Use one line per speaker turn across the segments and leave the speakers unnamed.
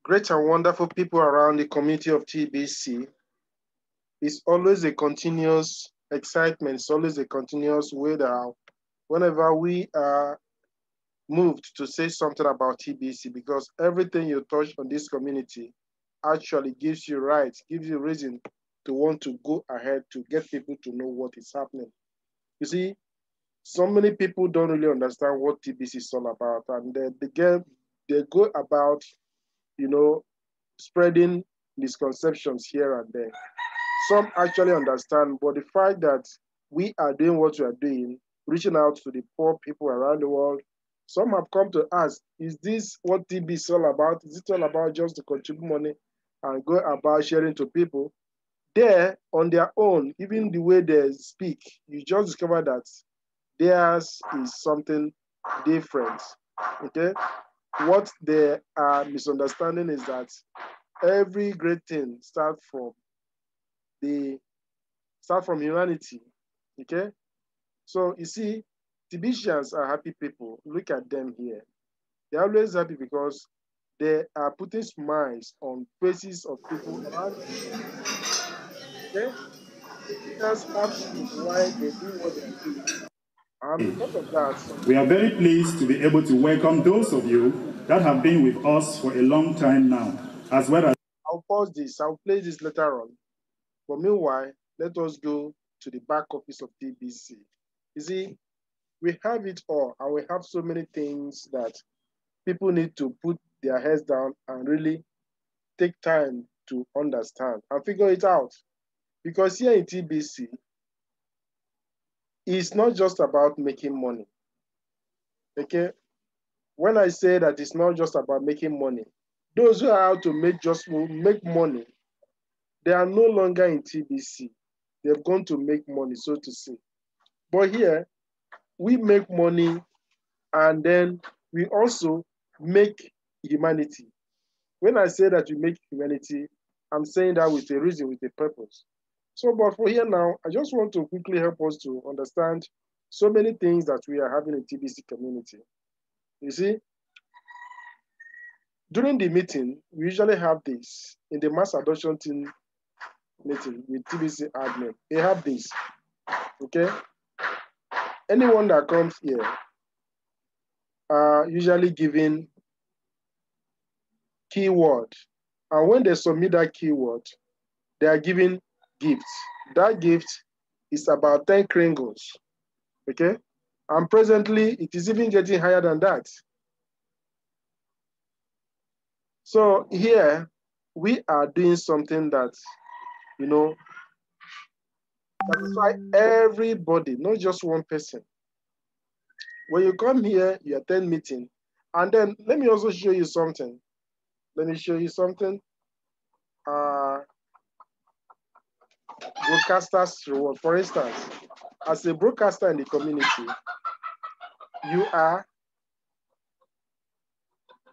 great and wonderful people around the community of TBC. It's always a continuous excitement. It's always a continuous way that whenever we are moved to say something about TBC, because everything you touch on this community actually gives you rights, gives you reason to want to go ahead to get people to know what is happening. You see, so many people don't really understand what TBC is all about, and they go about, you know, spreading misconceptions here and there. Some actually understand, but the fact that we are doing what we are doing, reaching out to the poor people around the world, some have come to ask, is this what TB is all about? Is it all about just to contribute money and go about sharing to people? There, on their own, even the way they speak, you just discover that theirs is something different. Okay? What they are misunderstanding is that every great thing the start from humanity. Okay? So you see, Tibetians are happy people. Look at them here. They're always happy because they are putting smiles on faces of people around them. Okay? That's half the reason why they do what they are doing. And because of that,
We are very pleased to be able to welcome those of you that have been with us for a long time now, as well as
I'll pause this. I'll play this later on. But meanwhile, let us go to the back office of TBC. You see, we have it all, and we have so many things that people need to put their heads down and really take time to understand and figure it out. Because here in TBC, it's not just about making money. Okay? When I say that it's not just about making money, those who are out to make money, they are no longer in TBC. They've gone to make money, so to say. But here, we make money and then we also make humanity. When I say that we make humanity, I'm saying that with a reason, with a purpose. So, but for here now, I just want to quickly help us to understand so many things that we are having in TBC community. You see, during the meeting, we usually have this in the mass adoption team meeting with TBC admin. They have this, okay? Anyone that comes here are usually given keyword. And when they submit that keyword, they are given gifts. That gift is about 10 kringles, okay? And presently, it is even getting higher than that. So here, we are doing something that, you know, satisfy everybody, not just one person. When you come here, you attend meeting, and then let me also show you something. Let me show you something. Broadcasters reward. For instance, as a broadcaster in the community, you are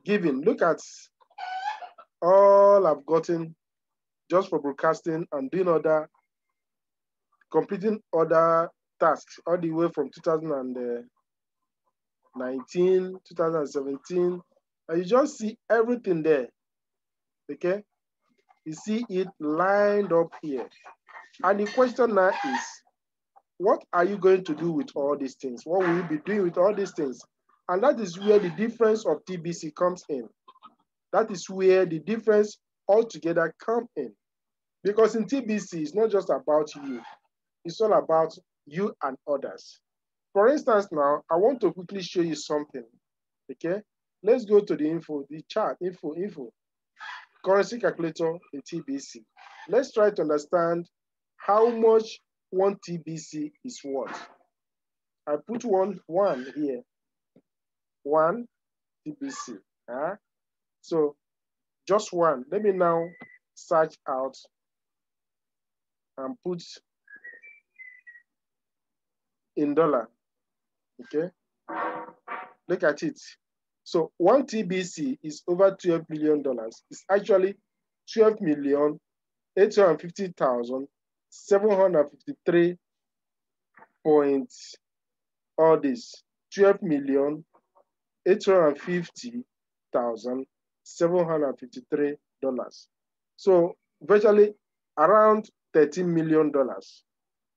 given. Look at all I've gotten just for broadcasting and completing other tasks all the way from 2019, 2017. And you just see everything there, okay? You see it lined up here. And the question now is, what are you going to do with all these things? What will you be doing with all these things? And that is where the difference of TBC comes in. That is where the difference altogether comes in. Because in TBC, it's not just about you. It's all about you and others. For instance, now, I want to quickly show you something, okay? Let's go to the info, the chart, info. Currency calculator in TBC. Let's try to understand how much one TBC is worth. I put one here, one TBC. So just one. Let me now search out and put in dollar. Okay. Look at it. So one TBC is over $12 million. It's actually 12,850,753 point all this. 12,850,000 $753. So virtually around $13 million.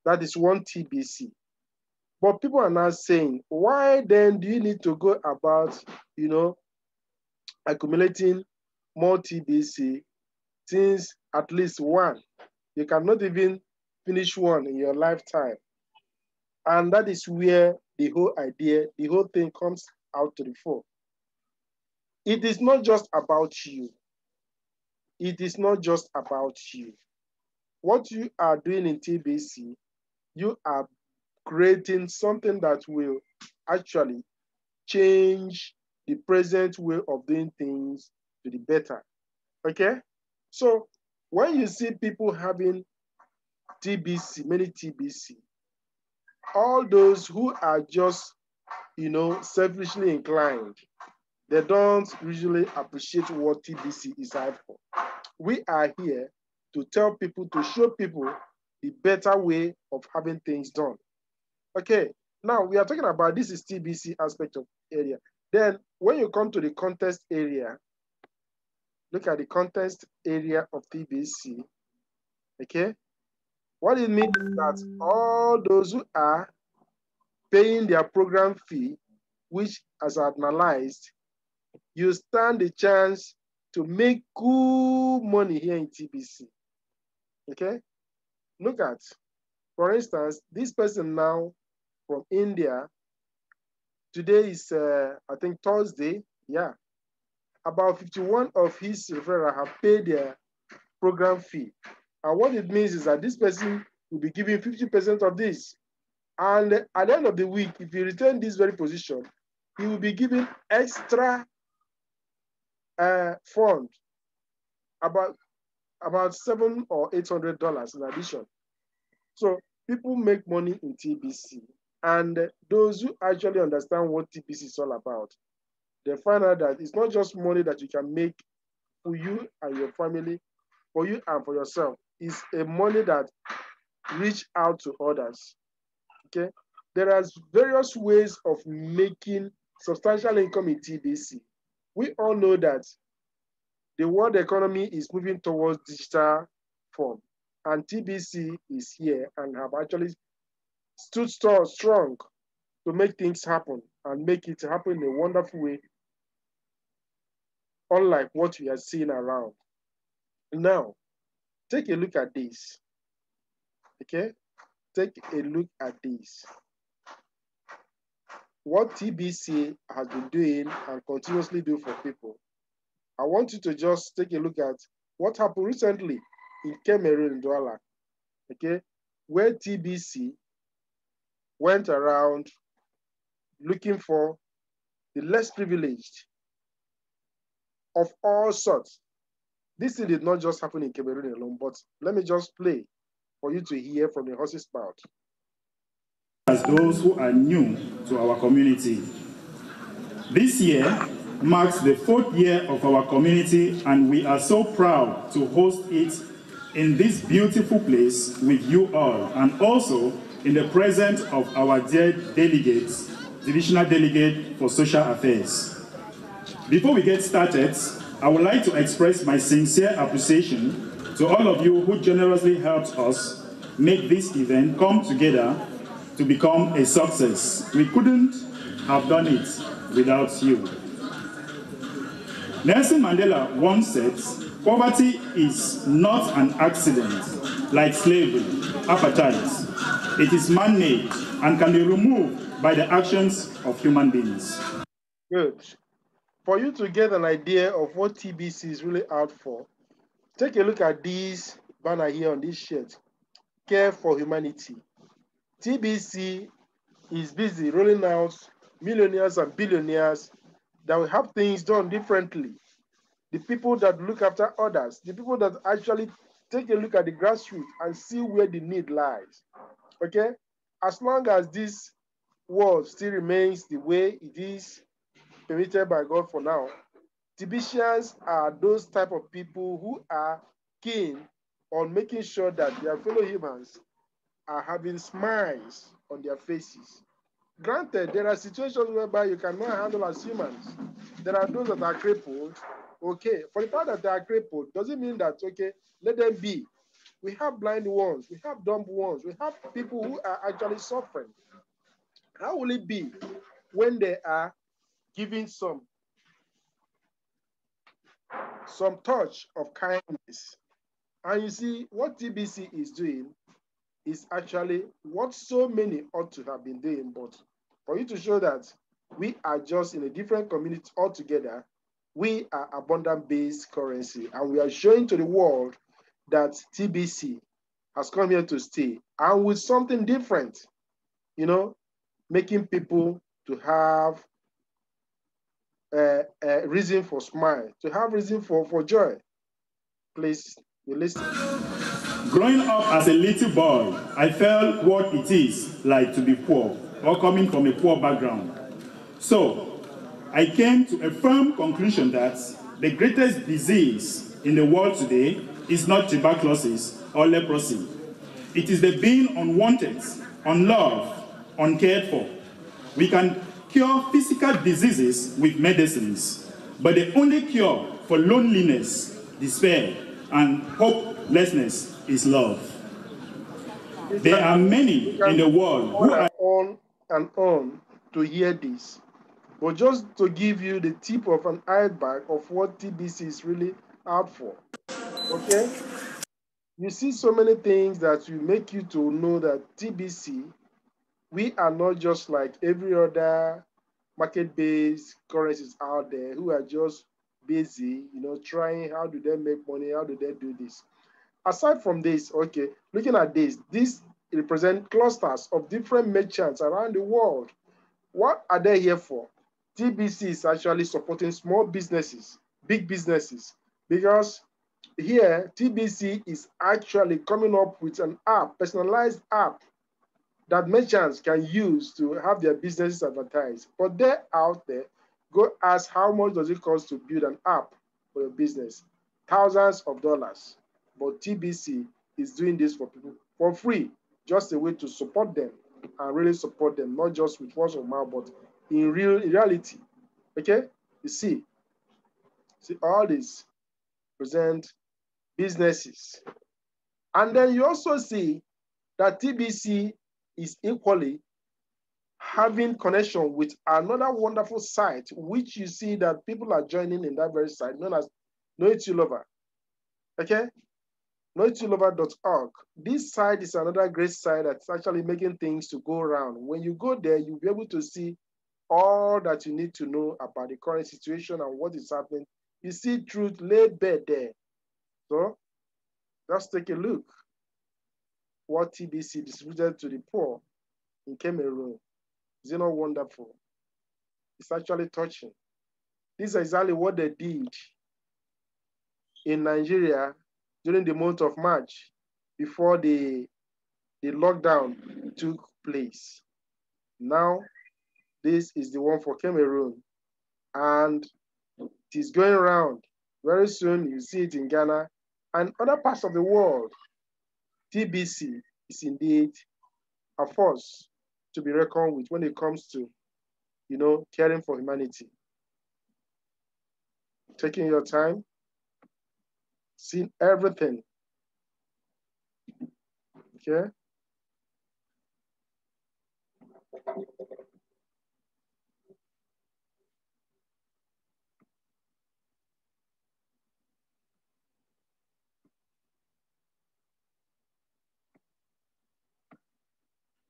That is one TBC. But people are now saying, why then do you need to go about, accumulating more TBC since at least one? You cannot even finish one in your lifetime. And that is where the whole idea, the whole thing comes out to the fore. It is not just about you. It is not just about you. What you are doing in TBC, you are creating something that will actually change the present way of doing things to the better. Okay? So when you see people having TBC, many TBC, all those who are just, selfishly inclined, they don't usually appreciate what TBC is out for. We are here to tell people, to show people the better way of having things done. Okay, now we are talking about this is TBC aspect of area. Then when you come to the contest area, look at the contest area of TBC. Okay, what it means is that all those who are paying their program fee, which as analyzed, you stand a chance to make good money here in TBC. Okay, look at, for instance, this person now from India. Today is, I think, Thursday. Yeah, about 51 of his referrals have paid their program fee. And what it means is that this person will be giving 50% of this. And at the end of the week, if he retain this very position, he will be giving extra fund, about $700 or $800 in addition. So people make money in TBC. And those who actually understand what TBC is all about, they find out that it's not just money that you can make for you and your family, for you and for yourself. It's a money that reach out to others. Okay, there are various ways of making substantial income in TBC. We all know that the world economy is moving towards digital form, and TBC is here and have actually stood strong to make things happen and make it happen in a wonderful way, unlike what we are seeing around. Now, take a look at this. Okay? Take a look at this. What TBC has been doing and continuously do for people. I want you to just take a look at what happened recently in Cameroon, Douala, okay, where TBC went around looking for the less privileged of all sorts. This thing did not just happen in Cameroon alone, but let me just play for you to hear from the horse's mouth.
As those who are new to our community, this year marks the 4th year of our community, and we are so proud to host it in this beautiful place with you all, and also in the presence of our dear delegates, Divisional Delegate for Social Affairs. Before we get started, I would like to express my sincere appreciation to all of you who generously helped us make this event come together to become a success. We couldn't have done it without you. Nelson Mandela once said, "Poverty is not an accident like slavery, apartheid. It is man-made and can be removed by the actions of human beings."
Good. For you to get an idea of what TBC is really out for, take a look at this banner here on this shirt, Care for Humanity. TBC is busy rolling out millionaires and billionaires that will have things done differently. The people that look after others, the people that actually take a look at the grassroots and see where the need lies. Okay? As long as this world still remains the way it is permitted by God for now, TBCians are those type of people who are keen on making sure that their fellow humans are having smiles on their faces. Granted, there are situations whereby you cannot handle as humans. There are those that are crippled, Okay, for the fact that they are crippled, doesn't mean that, okay, let them be. We have blind ones, we have dumb ones, we have people who are actually suffering. How will it be when they are giving some touch of kindness? And you see, what TBC is doing is actually what so many ought to have been doing, but for you to show that we are just in a different community altogether, we are abundant-based currency, and we are showing to the world that TBC has come here to stay, and with something different, you know, making people to have a reason for smile, to have reason for joy. Please, you listen.
Growing up as a little boy, I felt what it is like to be poor or coming from a poor background. So, I came to a firm conclusion that the greatest disease in the world today is not tuberculosis or leprosy. It is the being unwanted, unloved, uncared for. We can cure physical diseases with medicines, but the only cure for loneliness, despair, and hopelessness is love. There are many in the world who are
on and on to hear this, but just to give you the tip of an iceberg of what TBC is really out for. Okay, you see so many things that will make you to know that TBC, we are not just like every other market-based currencies out there who are just busy, you know, trying how do they make money, how do they do this. Aside from this, okay, looking at this represent clusters of different merchants around the world. What are they here for? TBC is actually supporting small businesses, big businesses, because here TBC is actually coming up with an app, personalized app that merchants can use to have their businesses advertised. But they're out there, go ask how much does it cost to build an app for your business? Thousands of dollars. But TBC is doing this for people for free, just a way to support them and really support them, not just with words of mouth, but in reality. Okay? You see all these present businesses. And then you also see that TBC is equally having connection with another wonderful site, which you see that people are joining in that very site, known as Know It You Lover. Okay? KnowItYouLover.org. This site is another great site that's actually making things to go around. When you go there, you'll be able to see all that you need to know about the current situation and what is happening. You see truth laid bare there. So just take a look. What TBC distributed to the poor in Cameroon. Is it not wonderful? It's actually touching. This is exactly what they did in Nigeria during the month of March before the lockdown took place. Now, this is the one for Cameroon, and it is going around. Very soon, you see it in Ghana and other parts of the world. TBC is indeed a force to be reckoned with when it comes to, you know, caring for humanity. Taking your time, seeing everything. Okay?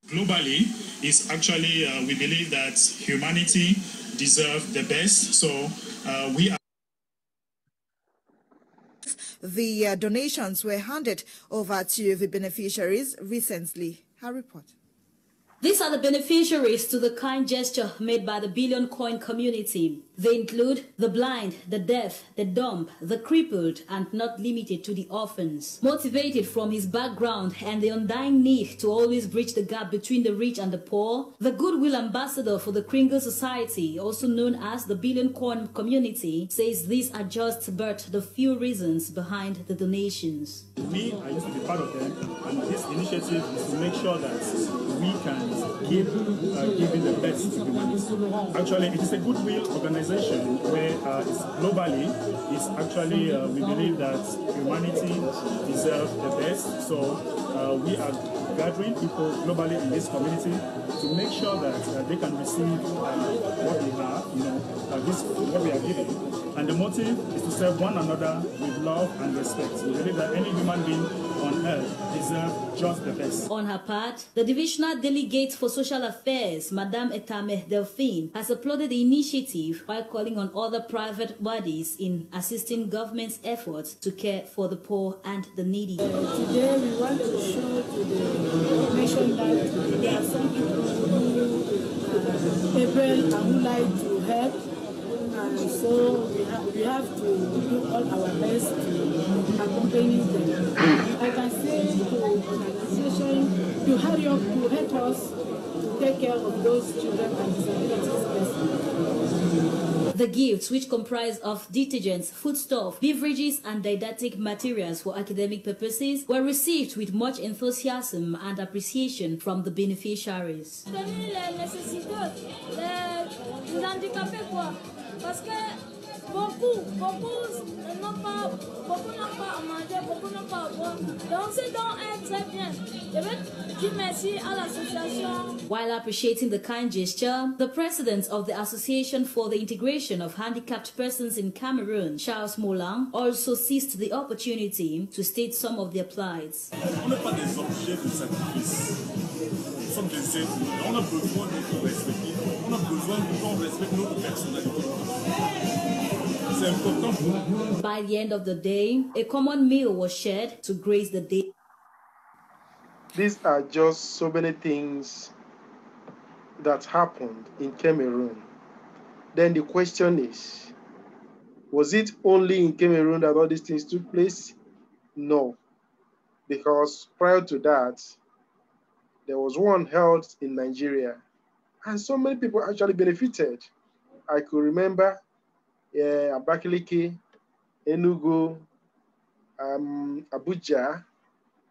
globally is actually, we believe that humanity deserves the best. So we are.
The donations were handed over to the beneficiaries recently. Her report.
These are the beneficiaries to the kind gesture made by the Billion Coin community. They include the blind, the deaf, the dumb, the crippled, and not limited to the orphans. Motivated from his background and the undying need to always bridge the gap between the rich and the poor, the goodwill ambassador for the Kringle Society, also known as the Billion Coin community, says these are just but the few reasons behind the donations.
Me, I used to be part of them, and this initiative is to make sure that we can give the best to humanity. Actually, it is a goodwill organization organization where globally it's actually, we believe that humanity deserves the best. So we are gathering people globally in this community to make sure that they can receive what we have, this what we are giving. And the motive is to serve one another with love and respect. We believe that any human being on earth deserves just the best.
On her part, the Divisional Delegate for Social Affairs, Madame Etame Delphine, has applauded the initiative while calling on other private bodies in assisting government's efforts to care for the poor and the needy.
Today we want to show to the nation that there are some people who able and who like to help. And so we have to do all our best to accompany them. I can say to an organization to hurry up to help us to take care of those children and disabilities.
The gifts, which comprise of detergents, foodstuff, beverages, and didactic materials for academic purposes, were received with much enthusiasm and appreciation from the beneficiaries.
Parce que beaucoup n'ont pas à manger, beaucoup n'ont pas à boire. Donc ce don est très bien. Je veux dire merci à l'association.
While appreciating the kind gesture, the president of the Association for the Integration of Handicapped Persons in Cameroon, Charles Molang, also seized the opportunity to state some of their plights.
On n'est pas des objets de sacrifice. Nous sommes des êtres. On a besoin d'être respectés. On a besoin qu'on respecte notre personnalité. C'est important pour nous.
By the end of the day, a common meal was shared to grace the day.
These are just so many things that happened in Cameroon. Then the question is, was it only in Cameroon that all these things took place? No, because prior to that, there was one held in Nigeria, and so many people actually benefited. I could remember Abakaliki, Enugu, Abuja,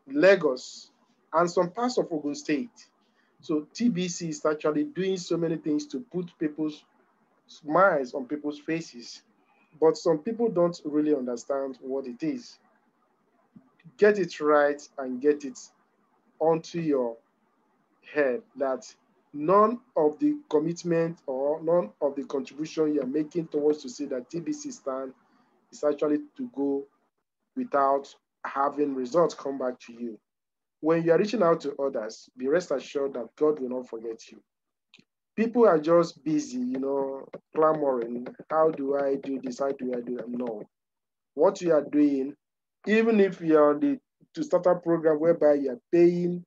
Lagos, and some parts of Ogun State. So TBC is actually doing so many things to put people's smiles on people's faces. But some people don't really understand what it is. Get it right and get it onto your head that none of the commitment or none of the contribution you're making towards to see that TBC stand is actually to go without having results come back to you. When you are reaching out to others, be rest assured that God will not forget you. People are just busy, clamoring, how do I do this, how do I do that? No. What you are doing, even if you are on the to start a program whereby you are paying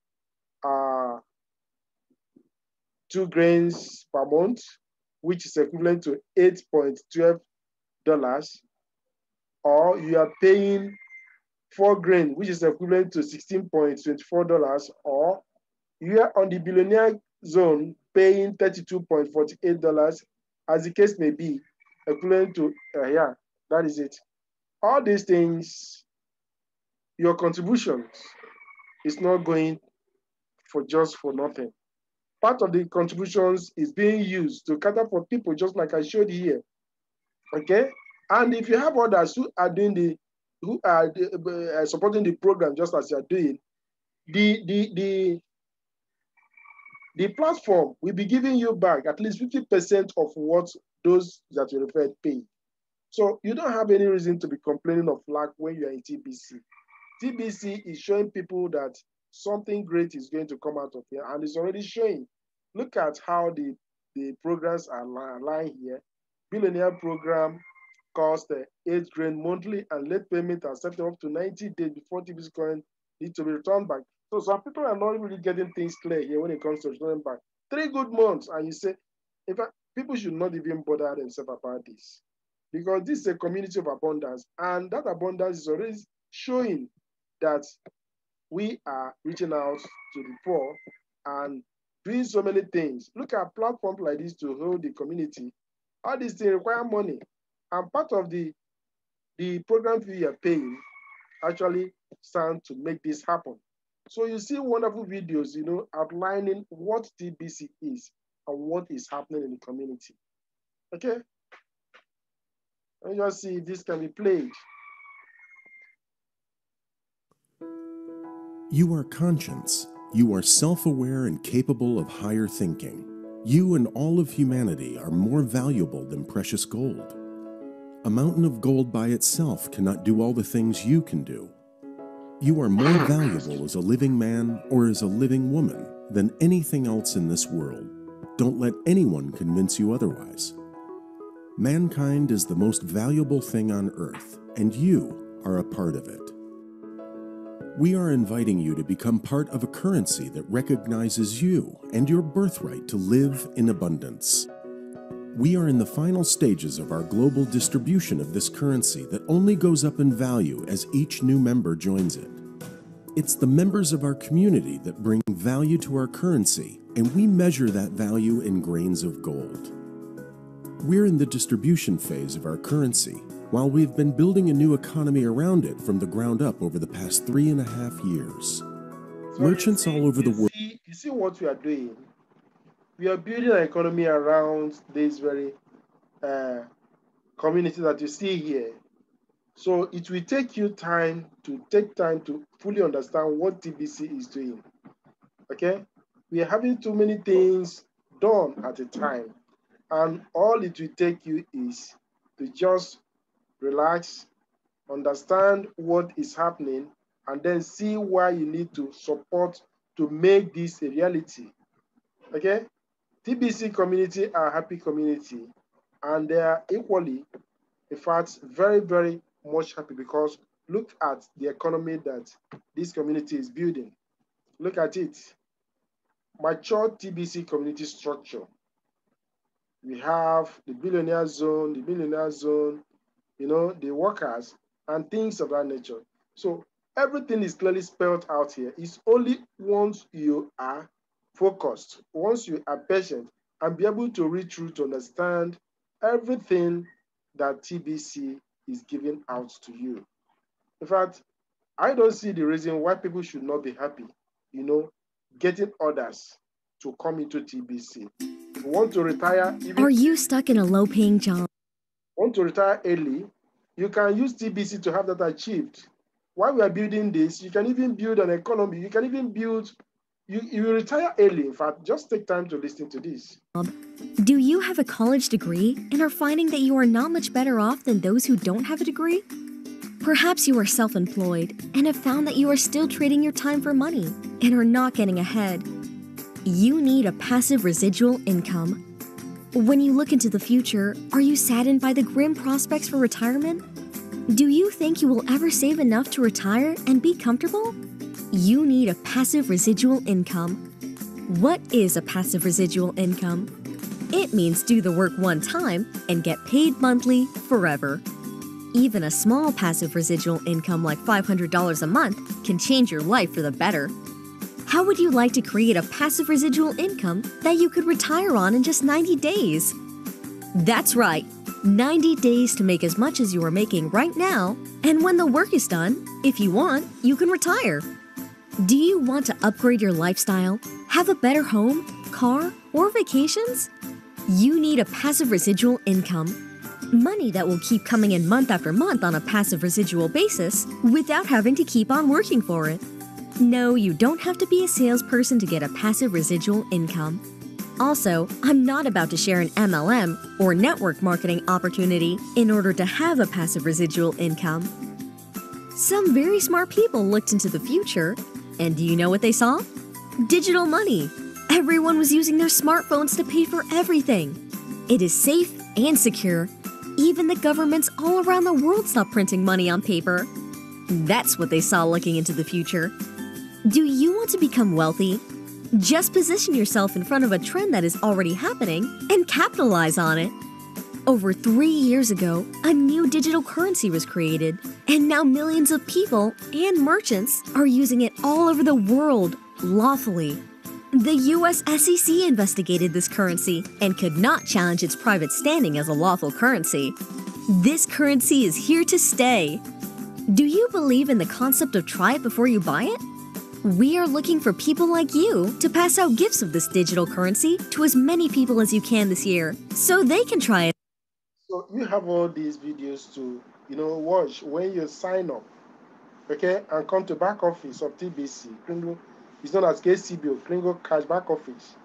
2 grains per month, which is equivalent to $8.12, or you are paying 4 grains, which is equivalent to $16.24, or you are on the billionaire zone paying $32.48, as the case may be, equivalent to, that is it. All these things, your contributions is not going for nothing. Part of the contributions is being used to cater for people, just like I showed here. Okay, and if you have others who are doing supporting the program, just as you are doing, the platform will be giving you back at least 50% of what those that you referred pay. So you don't have any reason to be complaining of lack when you are in TBC. TBC is showing people that something great is going to come out of here, and it's already showing. Look at how the programs are lying here. Billionaire program cost 8 grand monthly, and late payment are set up to 90 days before TBC coin need to be returned back. So some people are not really getting things clear here when it comes to returning back. 3 good months, and you say, in fact, people should not even bother themselves about this, because this is a community of abundance, and that abundance is already showing that we are reaching out to the poor and doing so many things. Look at platforms like this to hold the community. All these things require money, and part of the program fee you're paying actually stand to make this happen. So you see wonderful videos, outlining what TBC is and what is happening in the community. Okay? Let me just see if this can be played.
You are conscious. You are self-aware and capable of higher thinking. You and all of humanity are more valuable than precious gold. A mountain of gold by itself cannot do all the things you can do. You are more valuable as a living man or as a living woman than anything else in this world. Don't let anyone convince you otherwise. Mankind is the most valuable thing on earth, and you are a part of it. We are inviting you to become part of a currency that recognizes you and your birthright to live in abundance. We are in the final stages of our global distribution of this currency that only goes up in value as each new member joins it. It's the members of our community that bring value to our currency, and we measure that value in grains of gold. We're in the distribution phase of our currency, while we've been building a new economy around it from the ground up over the past 3.5 years.
So
Merchants all over the world.
You see what we are doing? We are building an economy around this very community that you see here. So it will take you time to fully understand what TBC is doing. Okay? We are having too many things done at a time. And all it will take you is to just relax, understand what is happening, and then see why you need to support to make this a reality. Okay? TBC community are a happy community, and they are equally, in fact, very, very much happy because look at the economy that this community is building. Look at it. Mature TBC community structure. We have the billionaire zone, you know, the workers, and things of that nature. So everything is clearly spelled out here. It's only once you are focused, once you are patient, and be able to read through to understand everything that TBC is giving out to you. In fact, I don't see the reason why people should not be happy, you know, getting orders to come into TBC. If you want to retire,
are you stuck in a low-paying job?
Want to retire early, you can use TBC to have that achieved. While we are building this, you can even build an economy. You can even build, you will retire early. In fact, just take time to listen to this.
Do you have a college degree and are finding that you are not much better off than those who don't have a degree? Perhaps you are self-employed and have found that you are still trading your time for money and are not getting ahead. You need a passive residual income. When you look into the future, are you saddened by the grim prospects for retirement? Do you think you will ever save enough to retire and be comfortable? You need a passive residual income. What is a passive residual income? It means do the work one time and get paid monthly forever. Even a small passive residual income like $500 a month can change your life for the better. How would you like to create a passive residual income that you could retire on in just 90 days? That's right, 90 days to make as much as you are making right now, and when the work is done, if you want, you can retire. Do you want to upgrade your lifestyle, have a better home, car, or vacations? You need a passive residual income. Money that will keep coming in month after month on a passive residual basis without having to keep on working for it. No, you don't have to be a salesperson to get a passive residual income. Also, I'm not about to share an MLM or network marketing opportunity in order to have a passive residual income. Some very smart people looked into the future, and do you know what they saw? Digital money. Everyone was using their smartphones to pay for everything. It is safe and secure. Even the governments all around the world stopped printing money on paper. That's what they saw looking into the future. Do you want to become wealthy? Just position yourself in front of a trend that is already happening and capitalize on it. Over 3 years ago, a new digital currency was created, and now millions of people and merchants are using it all over the world lawfully. The US SEC investigated this currency and could not challenge its private standing as a lawful currency. This currency is here to stay. Do you believe in the concept of try it before you buy it? We are looking for people like you to pass out gifts of this digital currency to as many people as you can this year, so they can try it.
So you have all these videos to, watch when you sign up, okay, and come to back office of TBC. Kringle is known as KCBO, Kringle Cash back office.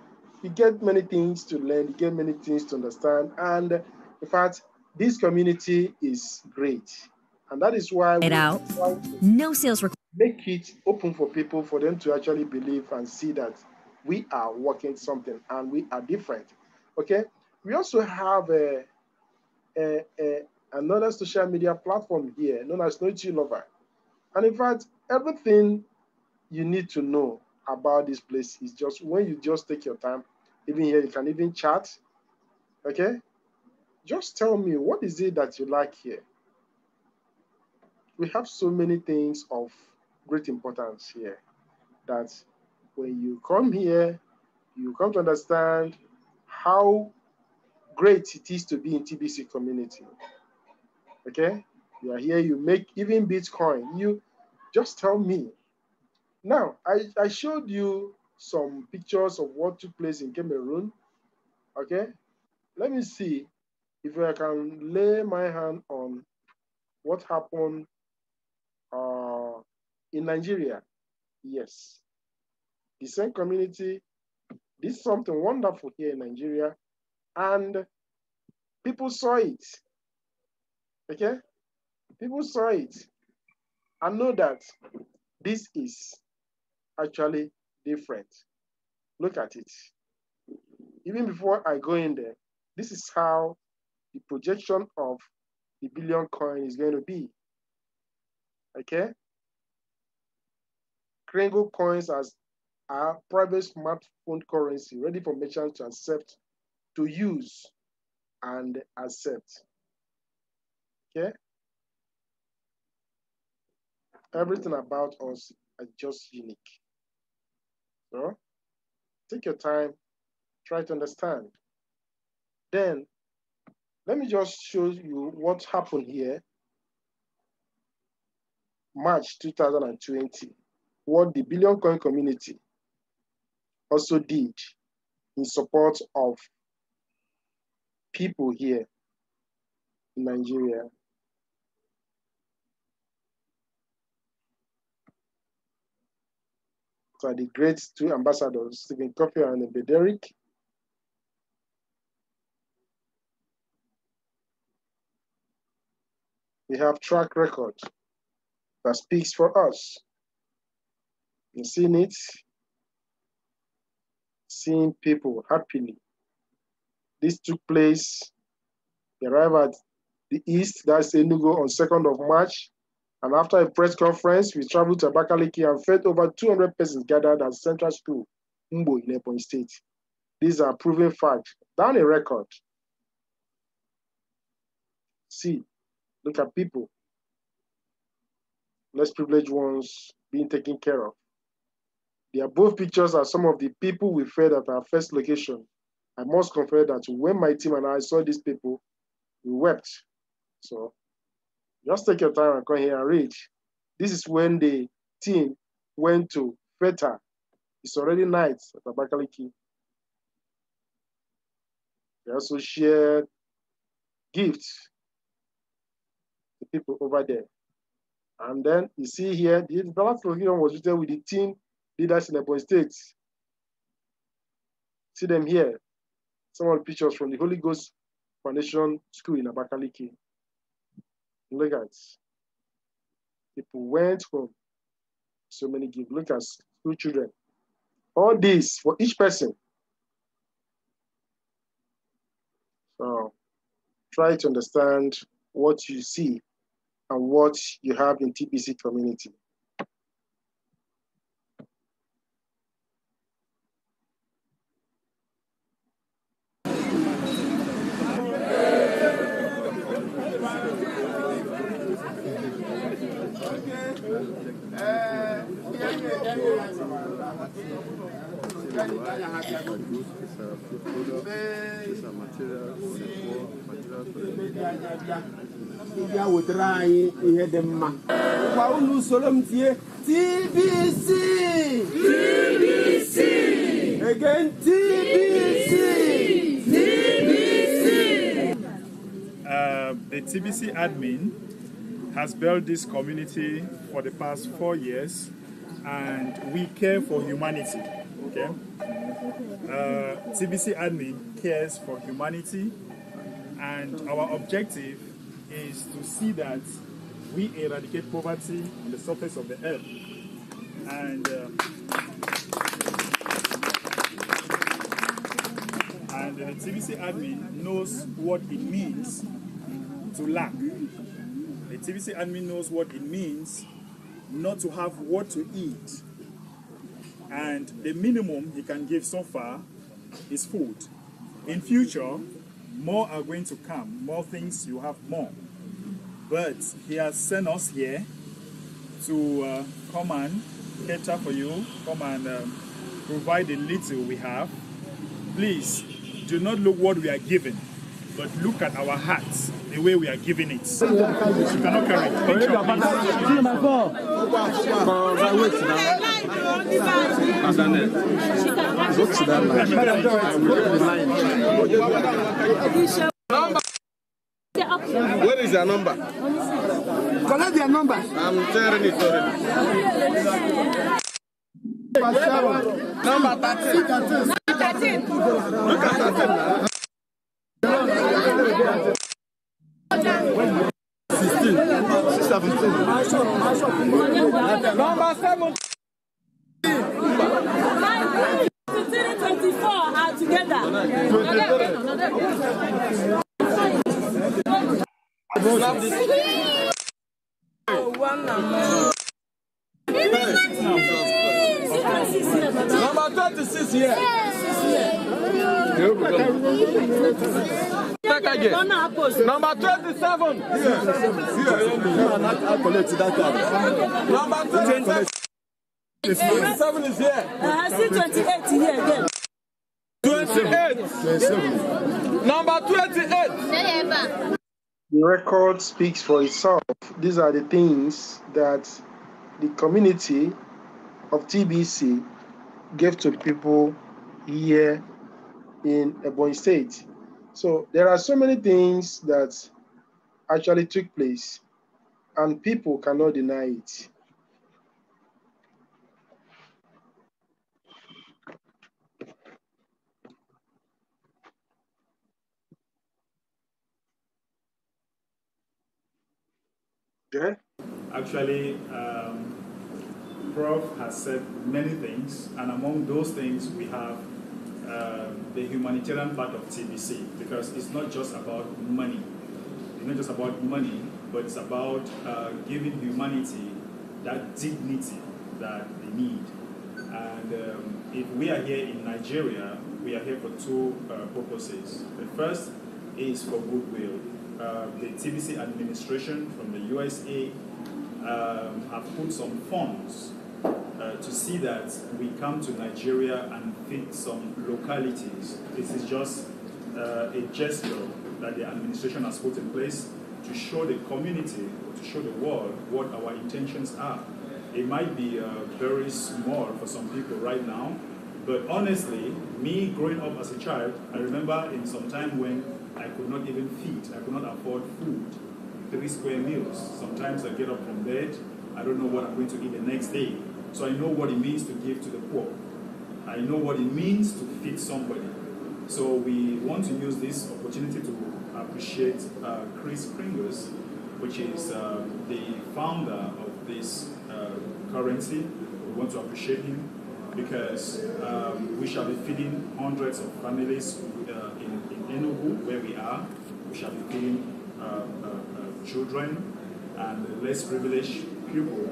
You get many things to learn, you get many things to understand, and in fact, this community is great. And that is why we
no sales
make it open for people, for them to actually believe and see that we are working something and we are different. Okay. We also have another social media platform here known as Nochi Lover. And in fact, everything you need to know about this place is just when you just take your time. Even here, you can even chat. Okay. Just tell me, what is it that you like here? We have so many things of great importance here that when you come here, you come to understand how great it is to be in TBC community. Okay? You are here, you make even Bitcoin. You just tell me. Now, I showed you some pictures of what took place in Cameroon. Okay? Let me see if I can lay my hand on what happened in Nigeria. Yes. The same community did something wonderful here in Nigeria, and people saw it. Okay? People saw it and know that this is actually different. Look at it. Even before I go in there, this is how the projection of the billion coin is going to be. Okay? Kringle coins as our private smartphone currency ready for merchants to accept, to use and accept. Okay? Everything about us is just unique. So take your time, try to understand. Then let me just show you what happened here. March 2020, what the Billion Coin community also did in support of people here in Nigeria. So the great two ambassadors, Stephen Kofi and Bederick. We have track record that speaks for us. You've seen it, seeing people happily. This took place, they arrived at the East, that's Enugu, on 2nd of March. And after a press conference, we traveled to Abakaliki and fed over 200 persons gathered at Central School, Mbo in Ebonyi State. These are proven facts, down a record. See, look at people, less privileged ones being taken care of. The above pictures are some of the people we fed at our first location. I must confess that when my team and I saw these people, we wept. So just take your time and come here and read. This is when the team went to FETA. It's already night at Abakaliki. They also shared gifts to people over there. And then you see here, the last location was written with the team leaders in Ebonyi State. See them here. Some of the pictures from the Holy Ghost Foundation School in Abakaliki. Look at it. People went home. So many gifts. Look at school children. All this for each person. So try to understand what you see and what you have in TBC community.
TBC! TBC! Again, TBC! TBC!
the TBC admin has built this community for the past 4 years, and we care for humanity. Okay, TBC admin cares for humanity, and our objective is to see that we eradicate poverty on the surface of the earth. And the TBC admin knows what it means to lack. The TBC admin knows what it means not to have what to eat. And the minimum he can give so far is food. In future, more are going to come, more things, you have more. But he has sent us here to come and cater for you, come and provide the little we have. Please, do not look what we are giving, but look at our hearts, the way we are giving it. You cannot carry it. Picture,
What is your number? Collect your number. I'm telling it already. Number 13. 13. Look at 13. 16. 17. Number 7.
24 are together.
Number 26 here. Back again. Number 27. I'll collect that card. Number 27. 27 is here.
I see 28 here again.
28. Number 28.
The record speaks for itself. These are the things that the community of TBC gave to people here in Ebonyi State. So there are so many things that actually took place, and people cannot deny it. Okay.
Actually, Prof has said many things, and among those things we have the humanitarian part of TBC, because it's not just about money. It's not just about money, but it's about giving humanity that dignity that they need. And if we are here in Nigeria, we are here for two purposes. The first is for goodwill. The TBC administration from the USA have put some funds to see that we come to Nigeria and feed some localities. This is just a gesture that the administration has put in place to show the community, to show the world what our intentions are. It might be very small for some people right now, but honestly, me growing up as a child, I remember in some time when I could not even feed, I could not afford food, 3 square meals. Sometimes I get up from bed, I don't know what I'm going to eat the next day. So I know what it means to give to the poor. I know what it means to feed somebody. So we want to use this opportunity to appreciate Chris Pringles, which is the founder of this currency. We want to appreciate him because we shall be feeding hundreds of families in Enugu, where we are. We shall be feeding children and less privileged people,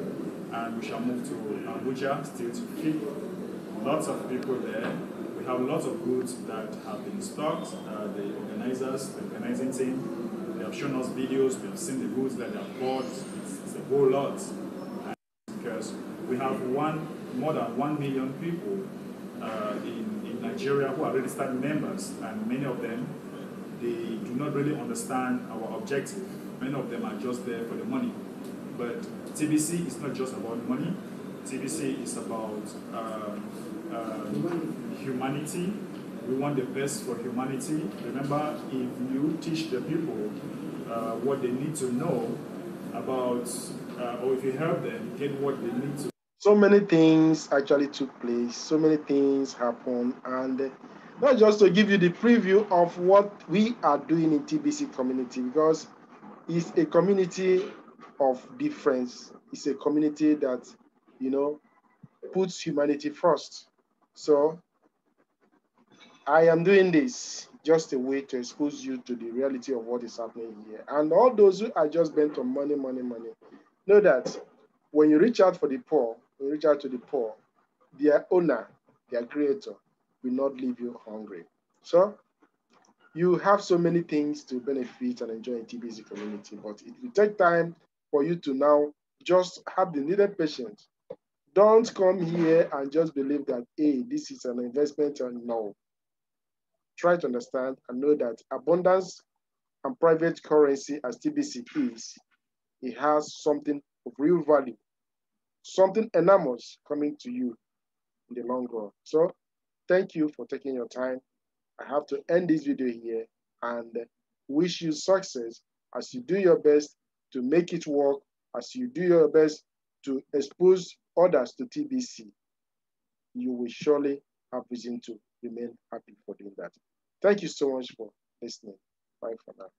and we shall move to Abuja still to feed lots of people there. We have lots of goods that have been stocked. The organizers, the organizing team, they have shown us videos, we have seen the goods that they have bought. It's a whole lot. And because we have more than 1 million people in Nigeria who are registered members, and many of them, they do not really understand our objective. Many of them are just there for the money. But TBC is not just about money. TBC is about humanity. We want the best for humanity. Remember, if you teach the people what they need to know about, or if you help them get what they need to.
So many things actually took place, so many things happened, and not just to give you the preview of what we are doing in TBC community, because it's a community of difference. It's a community that, you know, puts humanity first. So I am doing this just a way to expose you to the reality of what is happening here. And all those who are just bent on money, know that when you reach out for the poor, when you reach out to the poor, their owner, their creator, will not leave you hungry. So you have so many things to benefit and enjoy in TBC community, but it will take time for you to now just have the needed patience. Don't come here and just believe that, hey, this is an investment, and no. Try to understand and know that abundance and private currency, as TBC is, it has something of real value, something enormous coming to you in the long run. So thank you for taking your time. I have to end this video here and wish you success as you do your best to make it work, as you do your best to expose others to TBC. You will surely have reason to remain happy for doing that. Thank you so much for listening. Bye for now.